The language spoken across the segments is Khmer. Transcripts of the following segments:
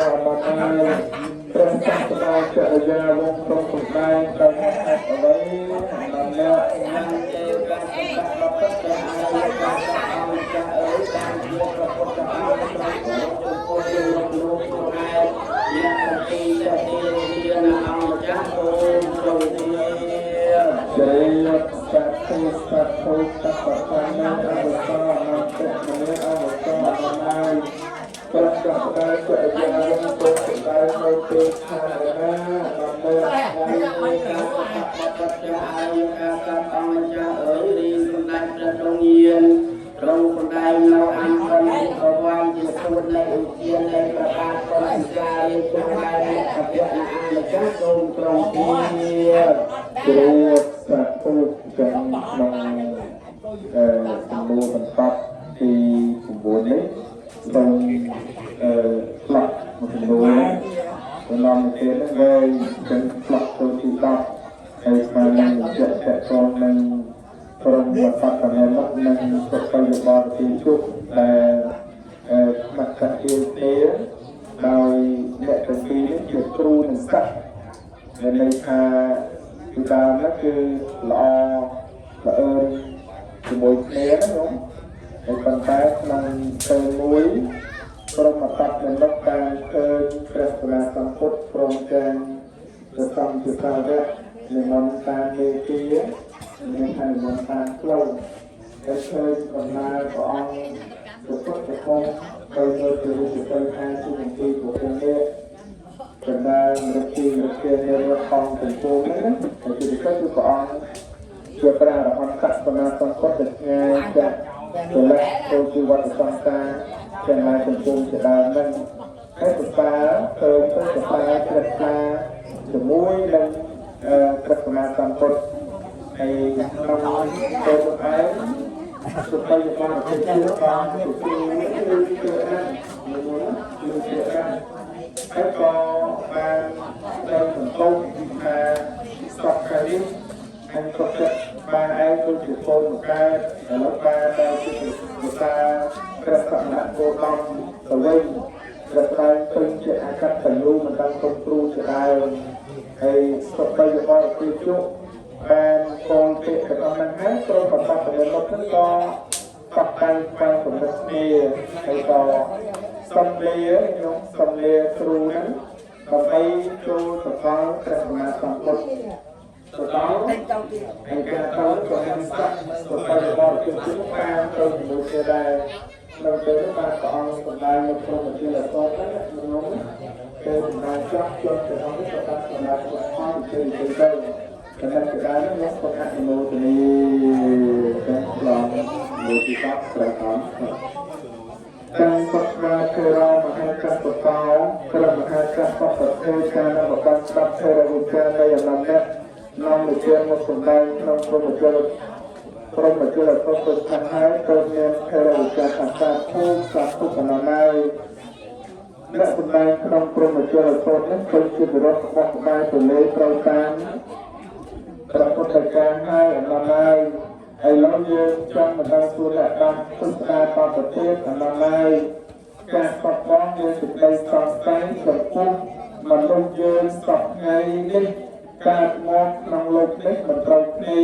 ព្រះសង្ឃដាចរិយាវងក្នុងសំដែងទៅអ្វីដល់អ្នកបានទេការសិក្សារបស់ព្រះអាយកាអង្គចាអើយតាមជាព្រះពុទ្ធអង្គត្រង់ចំពោះជាលោកលោកខ្លួនឯងអ្នកទាំងពីរតែជាអង្គចាអូនទ្រង់នេះជ័យសក្តិសក្តិសក្តិបានអវសរអនន្តមេអវសរអនឡាយព្រះសង្ឃដាចរិយាវងទុកសំដែងនៅពេលខាងណាដើម្បីឲ្យការបដិបត្តិអាយការកាត់អង្គចាអើយរីសម្ដែងព្រះទ្រង់យានទ្រង់សម្ដែងនៅអង្គប្រវត្តិជាទូតនៃឧទ្យាននៃប្រកាសពលិកាយជំនាញអភិញ្ញាអនុចាសូមទ្រង់ជាជ្រាបសាធុទាំងក្នុងសំណួរបន្តទី9នេះសូមផ្លាក់មួយចំនួនសំណុំទៀតហ្នឹងហើយចឹងផ្លាក់ចូលទី10ហើយស្មើនឹងជាក់តងនឹងក្រុមវត្តកណ្ដាលនិងសុខភាពបរិយាជុកដែលមកកាត់ជាគ្នាដោយអ្នកទាំងពីរនេះជាគ្រូនិងសិស្សដែលន័យថាពីដើមហ្នឹងគឺល្អល្អើនជាមួយគ្នាណាខ្ញុំហើយប៉ុន្តែក្នុងពេលមួយក្រុមអត្តពលិកបានឃើញព្រះសម្មាសម្ពុទ្ធព្រមទាំងព្រះសង្ឃជាសាវកនិមន្តតាមមេគាមានថានិមន្តតាមផ្លូវហើយឃើញដំណើរព្រះអង្គប្រពុតប្រគំទៅលើជារូបទៅខាងទីមន្ទីរពួកនេះដំណើររកទីរកគេនៅរកផងទាំងពួងហ្នឹងហើយទីនេះគឺព្រះអង្គជាព្រះអរហន្តសម្មាសម្ពុទ្ធដែលឆ្ងាយចាស់ពលៈទៅជីវត្តសង្សារទាំងឡាយទាំងពួងជាដើមហ្នឹងហើយសរសើរឃើញទៅសរសើរព្រះស្លាជាមួយនឹងព្រះសម្មាសម្ពុទ្ធហើយក្នុងពេលឯងសុខភាពរបស់ប្រទេសជាតិបានមានពីគឺហ្នឹងមួយគឺហើយក៏បានដល់សង្គមថាស្បការីហើយក៏ចិត្តបានឯងគឺជាពលមកកើតឥឡូវបានដល់ជាភាសាព្រះសម្មាគោតមទៅវិញព្រះស្ដេចឃើញជាអាកតញ្ញូមិនដឹងគុំគ្រូជាដើមហើយសុខភាពរបស់ប្រជាជនបានកូនពេកកណ្ដាលហ្នឹងហើយក្រុមបន្តទៅមុខហ្នឹងក៏កប់តែងស្វែងសម្រិតគ្នាហើយក៏សំលេខ្ញុំសំលេគ្រូហ្នឹងដើម្បីចូលសកលព្រះសម្មាសម្ពុទ្ធសកលហើយការទៅក៏មានស័ក្តិសុខរបស់ជនជាតិតាមទៅជាមួយគ្នាដែរនៅពេលនោះបានព្រះអង្គសម្ដែងនៅក្នុងវិទ្យាល័យហ្នឹងខ្ញុំពេលសម្ដែងចប់ជន់ទៅអង្គក៏បានសម្ដែងខ្លួនផងជឿទៅគណៈកណ្ដាលនេះក៏អនុមោទនីទាំងឡងមួយទីកប់ប្រកាសទាំងពុទ្ធមាគឺរមហាកសបោក្រមហាកសបប្រទេសការនៅបានស្ដាប់ធរវិការនៃអនន្តៈនាំវិជាមកសម្ដែងក្នុងព្រមជលព្រមជលពុទ្ធខាងហើយក៏មានធរវិការខាងសាធុសាធុអនាម័យអ្នកសម្ដែងក្នុងព្រមជលពុទ្ធនេះគឺជាវិរុទ្ធរបស់ក្បែរទលេត្រូវតាមព្រះពុទ្ធកាមហើយអនាម័យហើយឡើយយើងចង់មកដល់ទូលកម្មពុទ្ធកាបប្រទេសអនាម័យការបបបងយើងសេចក្តីសង្ស័យចំពោះមនុស្សយើងសពថ្ងៃនេះកើតមកក្នុងលោកនេះមិនត្រូវគ្នា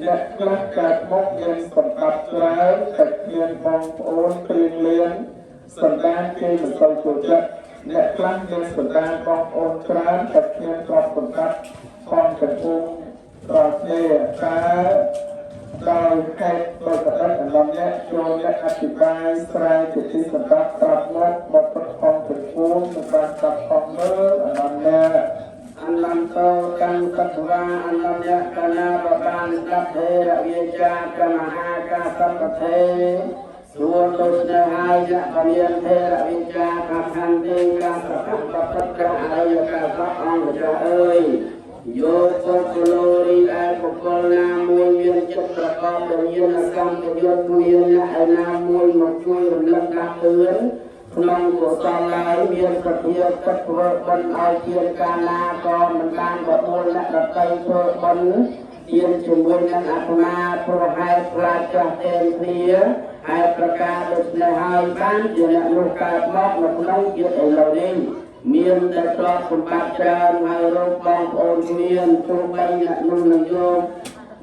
អ្នកខ្លះកើតមកមានសម្បត្តិច្រើនតែគ្មានបងប្អូនព្រៀងលៀនសន្តានគេមិនសូវចូលចិត្តអ្នកខ្លះមានសន្តានបងប្អូនច្រើនតែគ្មានទ្រព្យសម្បត្តិផងទាំងពួងប្រទេសតែដោយហេតុដោយប្រតិអន្តរចូលអ្នកអធិប្បាយស្រាយជាទីសម្រាប់ប្រាប់មកបបិទ្ធផងទាំងពួងសម្រាប់ប្រាប់ផងមើលអនន្តៈអនន្តោកម្មកតវាអនន្តៈកណាបបានស្ដាប់ទេរវិជាកមហាកាសបទេសួរដូចនេះហើយអ្នកបរិញ្ញាទេរវិជាកខន្តិកាសបបិទ្ធអរិយកាសបអង្គចាអើយយោពុទ្ធលោរីដែលបុគ្គលណាមួយមានចិត្តប្រកបដោយញាណកម្មយុទ្ធមានអ្នកណាមួយមកជួយរំលឹកដាស់តឿនក្នុងកុសលឡើយមានសទ្ធាទឹកធ្វើបុណ្យឲ្យជាកាលណាក៏មិនបានបបួលអ្នកដតីធ្វើបុណ្យទានជាមួយនឹងអាត្មាព្រោះហេតុខ្លាចចាស់ទេគ្នា ហើយប្រការដូចនេះហើយបានជាអ្នកនោះកើតមកនៅក្នុងជាតិឥឡូវនេះមានតែទ្រព្យសម្បត្តិច្រើនហើយរកបងប្អូនមានទោះបីអ្នកនោះនឹងយក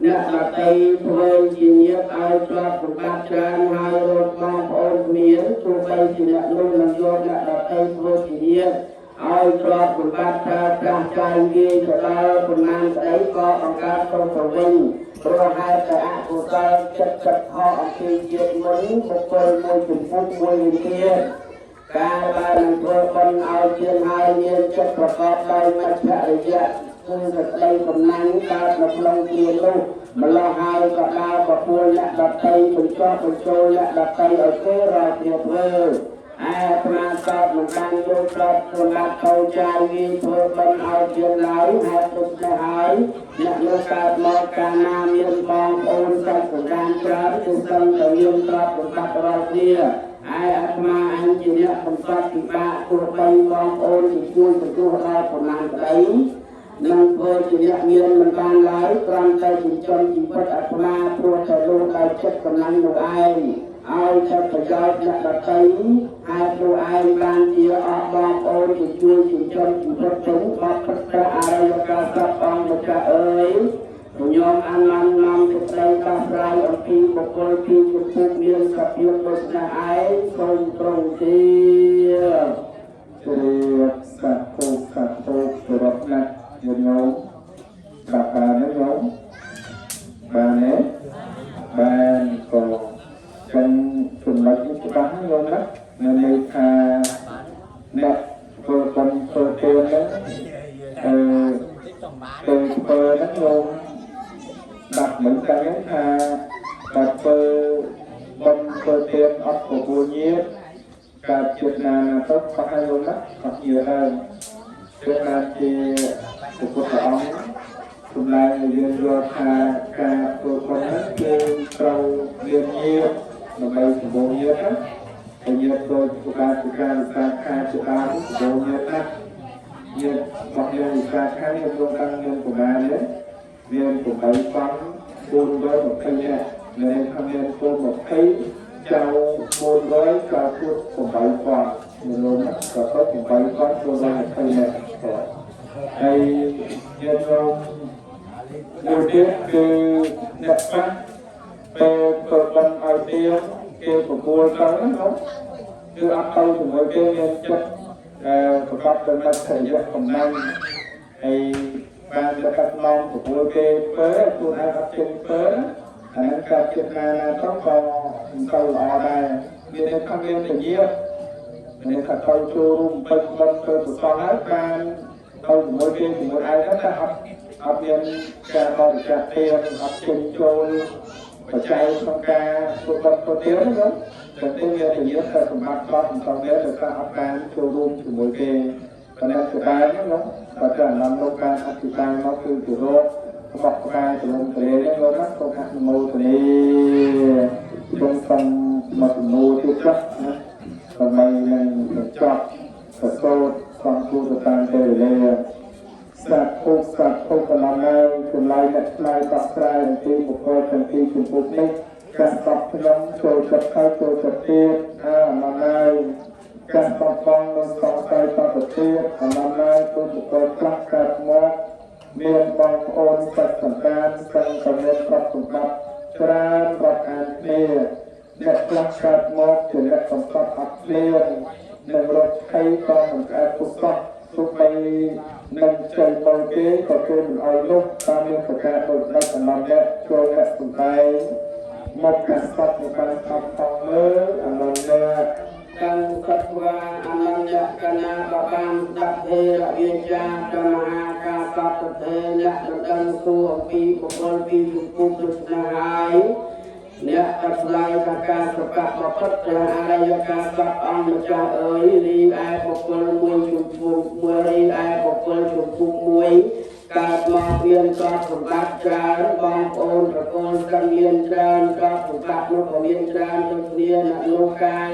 អ្នកដទៃធ្វើជាញាតិឲ្យទ្រព្យសម្បត្តិច្រើនហើយរកបងប្អូនមានទោះបីជាអ្នកនោះនឹងយកអ្នកដទៃធ្វើជាញាតិឲ្យទ្រព្យសម្បត្តិប្រើប្រាស់ចាយវាយទៅដល់ប៉ុន្មានស្ដីក៏បង្កើតទៅទៅវិញព្រោះហេតុតែអកុសលចិត្តខកអំពីជាតិមុនបុគ្គលមួយចំពោះមួយវិញទៀតការបានធ្វើបុណ្យឲ្យជាហើយមានចិត្តប្រកបដោយមជ្ឈរិយៈគឺសេចក្តីកំណាញ់កើតនៅក្នុងជានោះម្ល៉េះហើយក៏ដើរប្រពន្ធអ្នកដតីបញ្ចុះបញ្ចូលអ្នកដតីឲ្យគេរាល់គ្នាធ្វើអាត្មាសតមិនបានយកទ្រព្យសម្បត្តិទៅចាយវាយធ្វើបុណ្យឲ្យជាឡើយហេតុដូច្នេះហើយអ្នកនោះកើតមកកាលណាមានបងប្អូនសត្វសន្តានច្រើនគឺសឹងតែមានទ្រព្យសម្បត្តិរាល់គ្នាហើយអាត្មាអញជាអ្នកបន្ទាប់ពិបាកទោះបីបងប្អូនជាជួយទទួលដល់ប៉ុន្មានក្តីនឹងធ្វើជាអ្នកមានមិនបានឡើយគ្រាន់តែចិញ្ចឹមជីវិតអាត្មាព្រោះតែលោកដោយចិត្តកំណាញ់នោះឯងឲ្យតែប្រយោជន៍អ្នកដទៃហើយខ្លួនឯងបានជាអស់បងប្អូនជាជួយចិញ្ចឹមជីវិតទៅបបព្រឹត្តអរិយកាសពអង្គម្ចាស់អើយញោមអានន្ទនាំសេចក្តីដោះស្រាយអំពីបុគ្គលពីជំពូកមានសភាពដូចនេះឯងសូមត្រង់ជាជ្រាបសាធុសាធុគោរពណាស់ញោមបាក់បានញោមបានទេបានក៏ចឹងចំណុចនេះច្បាស់ញោមណានៅន័យថាអ្នកធ្វើបុណ្យធ្វើទានហ្នឹងទៅធ្វើហ្នឹងញោមដាក់មិនដឹងថាតែធ្វើបុណ្យធ្វើទានអត់ប្រពន្ធញាតិកើតចិត្តណាទៅក៏ឲ្យញោមណាក៏ជឿហើយគឺថាជាពុទ្ធអង្គសម្ដែងឲ្យយើងយល់ថាការធ្វើបុណ្យហ្នឹងគឺត្រូវមានញាតិដើម្បីសម្បូរញាតិណាហើយញាតិដូចឧបាសិកាវិសាខាជាដើមសម្បូរញាតិណាញាតិរបស់យើងវិសាខាយើងរងតាំងយើងប្រមាណនេះមាន8ផង420នាក់នៅខាងមាន20ចៅ400ចៅពុទ្ធ8ផងមានលោកក៏ទៅ8ផង420នាក់ហើយយើងរងមួយទៀតគឺអ្នកខ្លះទៅទៅបានឲ្យទៀងគេប្រគល់ទៅណាគឺអត់ទៅជាមួយគេមានចិត្តប្រកបដោយមជ្ឈរិយៈកំណាញ់ហើយបានទៅកាត់ឡងប្រគល់គេធ្វើខ្លួនឯងអត់ជិះធ្វើអាហ្នឹងកាត់ចិត្តណាទៅក៏ទៅល្អដែរមានតែខាងមានពញាមានតែទៅចូលរួមពេញបន់ធ្វើប្រសងហើយបានទៅជាមួយគេជាមួយឯងហ្នឹងតែអត់មានការបរិច្ចាគទេអត់ជិះចូលបច្ច័យក្នុងការធ្វើបុណ្យធ្វើទានណាតែពេលមានពញាតែសម្បត្តិគាត់មិនต้องដែរទៅការអត់បានចូលរួមជាមួយគេប៉ុន្តែស្ដាយណាបើតែនាំលោកបានអធិប្បាយមកគឺជារោគក្បោះក្បាយជំនុំទលេនេះលោកណាសូមអនុមោទនាសូមសំមកជំនួយទៀតខ្លះណាដើម្បីនឹងបញ្ចប់ប្រសូតសំគូរតាមទេវលាសាធុសាធុកន្លងហើយចម្លើយអ្នកឆ្លើយដោះស្រាយអំពីបុគ្គលទាំងពីរជំពូកនេះការតបខ្ញុំចូលចិត្តហើយចូលចិត្តទៀតអនុមោទនាការបំពងនឹងសង្ស័យតទៅទៀតអនុមោទនាគុណបុគ្គលខ្លះកើតមកមានបងប្អូនសត្វសន្តានសឹងក៏មានទ្រព្យសម្បត្តិច្រើនរាប់អានគ្នាអ្នកខ្លះកើតមកជាអ្នកសម្បត្តិអត់ឃ្លាននឹងរកថៃក៏មិនអាចពុះសោះទោះបីនឹងចូលទៅគេក៏គេមិនអោយនោះតាមមានប្រកាសដោយដឹកអនុមអ្នកចូលអ្នកសំដែងមកកាសត់នៅបានខំផងមើលអនុមអ្នកកាំសត្វាអនញ្ញកណាបបានដាប់ហេរវិជ្ជាកមហាកាសតទេអ្នកដឹងសួរអំពីបុគ្គលពីជំពូកដូចណាហើយអ្នកកាត់ឆ្លើយថាការប្រកាសបពិតព្រះអរិយកាសពអង្គម្ចាស់អើយរីឯបុគ្គលមួយជំពូកមួយរីឯបុគ្គលជំពូកមួយកើតមកមានទ្រព្យសម្បត្តិច្រើនបងប្អូនប្រកូលក៏មានច្រើនទ្រព្យសម្បត្តិនោះក៏មានច្រើនដូចគ្នាអ្នកលោកកាល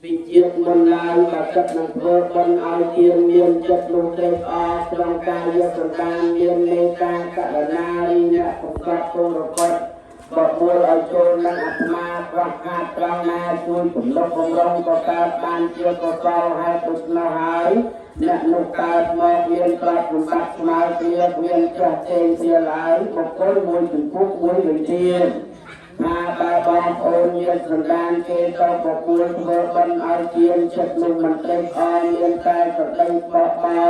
ពីជាតិមុនឡើងបើចិត្តនឹងធ្វើបុណ្យឲ្យទានមានចិត្តនោះទេអស់ត្រង់កាយសន្តានមានមេត្តាករុណារីអ្នកបង្កប់គោរព បើមូលឲ្យចូលនឹងអាត្មាខ្វះខាតត្រង់ណាជួយទំនុកបំរុងក៏កើតបានជាកុសលហើយដូច្នោះហើយអ្នកនោះកើតមកមានប្រតិបត្តិស្មើគ្នាមានចាស់ចេញជាឡើយបុគ្គលមួយចំពោះមួយវិជាថាបើបងប្អូនមានសន្តានគេទៅប្រគល់ធ្វើបន់ឲ្យជាចិត្តនោះមិនត្រេកអរមានតែក្តីបោកបោ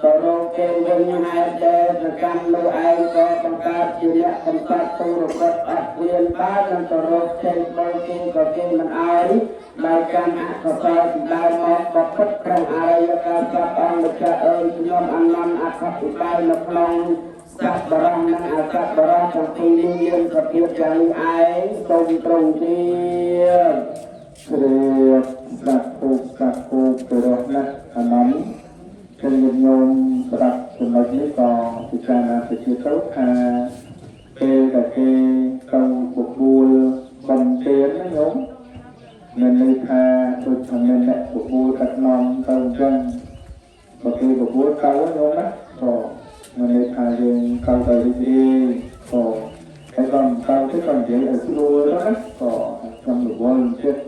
ទៅរកគេវិញហើយដែលប្រកម្មនោះឯងក៏បង្កើតជាអ្នកកំសត់ទូរកអត់រៀនបាននឹងទៅរកចេញបើគេក៏គេមិនអោយដោយកម្មអកុសលពីដើមមកបពុតក្នុងអរិយកាលសត្វអង្គម្ចាស់អើយខ្ញុំអនន្តអខិបបាយនៅក្នុងសត្វបរមនិងអសត្វបរមទាំងពីរនេះមានប្រភេទយ៉ាងនេះឯងសូមត្រង់ទៀតគ្រាស្ដាប់គូទៅរស់ណាស់អនន្តខ្ញុំញោមស្ដាប់ចំណុចនេះក៏ពិចារណាទៅជាទៅថាពេលដែលគេទៅបបួលបំពេញណាញោមមានន័យថាដូចថាមានអ្នកបបួលកាត់នំទៅអញ្ចឹងបើគេបបួលទៅញោមណាក៏មានន័យថាយើងទៅទៅរីករាយក៏គេក៏ទៅទៅក៏និយាយឲ្យស្រួលណាក៏ខ្ញុំរវល់ចិត្ត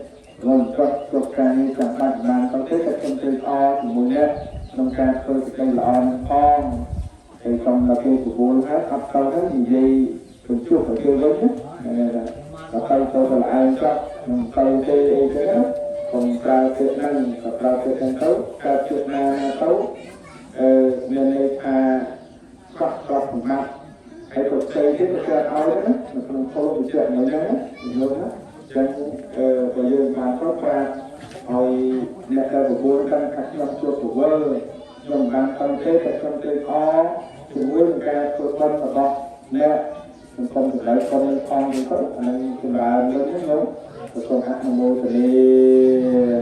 រំកត់គ្រប់ការនេះចាំបាច់បានទៅទេតែខ្ញុំជួយអរជាមួយអ្នកក្នុងការធ្វើសេចក្តីល្អនឹងផងហើយក្នុងដល់គេបបួលហើយអត់ទៅហើយនិយាយទៅជួបទៅគេវិញណាដល់ទៅទៅល្អឯងចប់នឹងទៅទេអីទៅកុំប្រើពាក្យហ្នឹងក៏ប្រើពាក្យហ្នឹងទៅកើតជួបណាទៅមានន័យថាកត់ប្រមាថហើយក៏ផ្សេងទៀតក៏កើតឲ្យណានៅក្នុងពលវិជ្ជាហ្នឹងណាយល់ណាចឹងបើយើងបានគ្រប់ប្រាឲ្យអ្នកដែលបបួលកាន់ខាត់ខ្ញុំជួបប្រវល់ខ្ញុំបានខំទេតែខ្ញុំទេអជាមួយនឹងការធ្វើបន់របស់អ្នកសង្គមសម្រាប់คนនឹងផងទៅអានឹងចម្រើនលើកហ្នឹងទៅសូមអនុមោទនា